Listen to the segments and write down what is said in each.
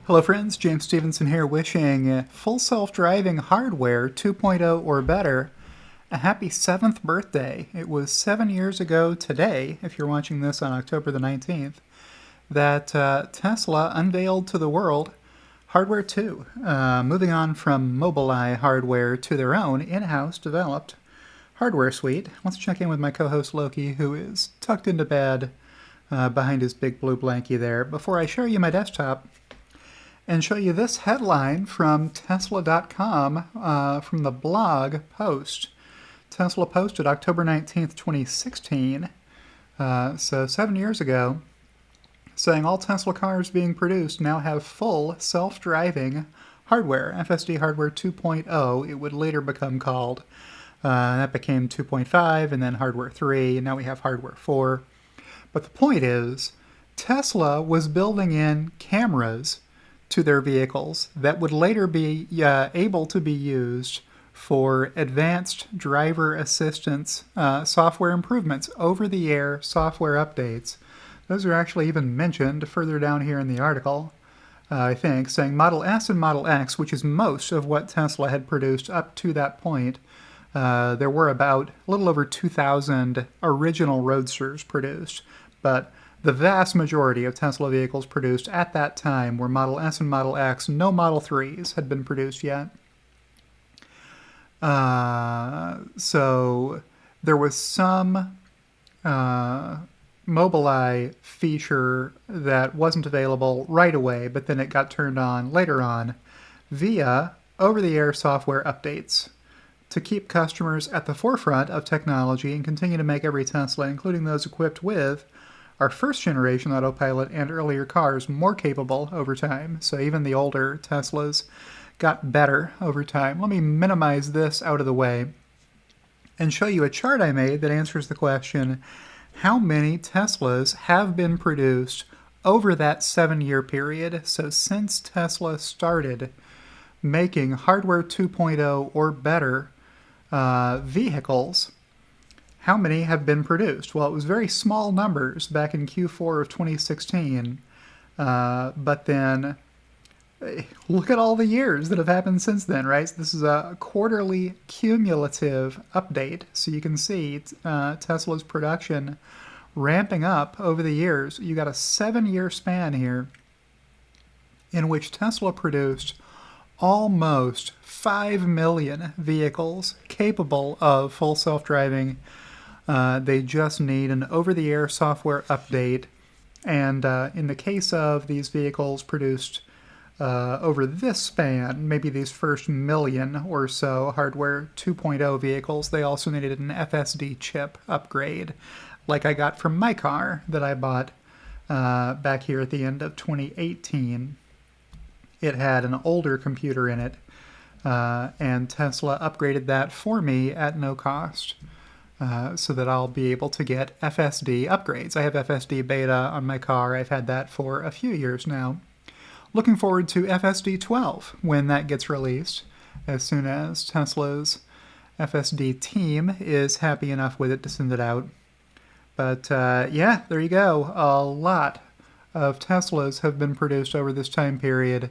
Hello friends, James Stevenson here wishing full self-driving hardware 2.0 or better a happy 7th birthday. It was 7 years ago today, if you're watching this on October the 19th, that Tesla unveiled to the world Hardware 2, moving on from Mobileye hardware to their own in-house developed hardware suite. Let's check in with my co-host Loki, who is tucked into bed behind his big blue blankie there, before I show you my desktop and show you this headline from Tesla.com from the blog post. Tesla posted October 19th, 2016, so 7 years ago, saying all Tesla cars being produced now have full self-driving hardware, FSD hardware 2.0, it would later become called. That became 2.5 and then hardware 3, and now we have hardware 4. But the point is, Tesla was building in cameras to their vehicles that would later be able to be used for advanced driver assistance software improvements, over-the-air software updates. Those are actually even mentioned further down here in the article, I think, saying Model S and Model X, which is most of what Tesla had produced up to that point. There were about a little over 2,000 original Roadsters produced, but the vast majority of Tesla vehicles produced at that time were Model S and Model X. No Model 3s had been produced yet. So there was some Mobileye feature that wasn't available right away, but then it got turned on later on via over-the-air software updates to keep customers at the forefront of technology and continue to make every Tesla, including those equipped with our first generation autopilot and earlier cars, more capable over time. So even the older Teslas got better over time. Let me minimize this out of the way and show you a chart I made that answers the question, how many Teslas have been produced over that 7-year period? So since Tesla started making hardware 2.0 or better vehicles, how many have been produced? Well, it was very small numbers back in Q4 of 2016, but then look at all the years that have happened since then, right? So this is a quarterly cumulative update, so you can see Tesla's production ramping up over the years. You got a 7-year span here in which Tesla produced almost 5 million vehicles capable of full self-driving. They just need an over-the-air software update, and in the case of these vehicles produced over this span, maybe these first million or so hardware 2.0 vehicles, they also needed an FSD chip upgrade, like I got from my car that I bought back here at the end of 2018. It had an older computer in it, and Tesla upgraded that for me at no cost. So that I'll be able to get FSD upgrades. I have FSD beta on my car. I've had that for a few years now. Looking forward to FSD 12 when that gets released, as soon as Tesla's FSD team is happy enough with it to send it out. But yeah, there you go. A lot of Teslas have been produced over this time period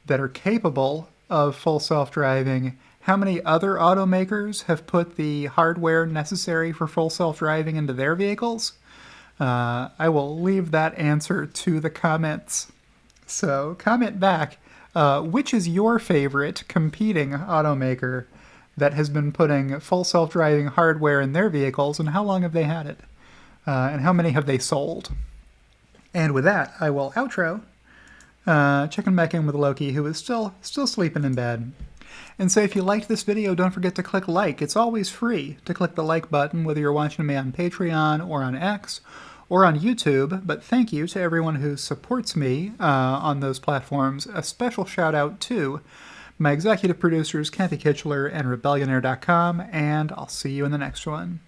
that are capable of full self-driving. How many other automakers have put the hardware necessary for full self-driving into their vehicles? I will leave that answer to the comments. So comment back, which is your favorite competing automaker that has been putting full self-driving hardware in their vehicles, and how long have they had it? And how many have they sold? And with that, I will outro, checking back in with Loki, who is still sleeping in bed. And so if you liked this video, don't forget to click like. It's always free to click the like button, whether you're watching me on Patreon or on X or on YouTube. But thank you to everyone who supports me on those platforms. A special shout out to my executive producers, Kathy Kitchler and Rebellionaire.com, and I'll see you in the next one.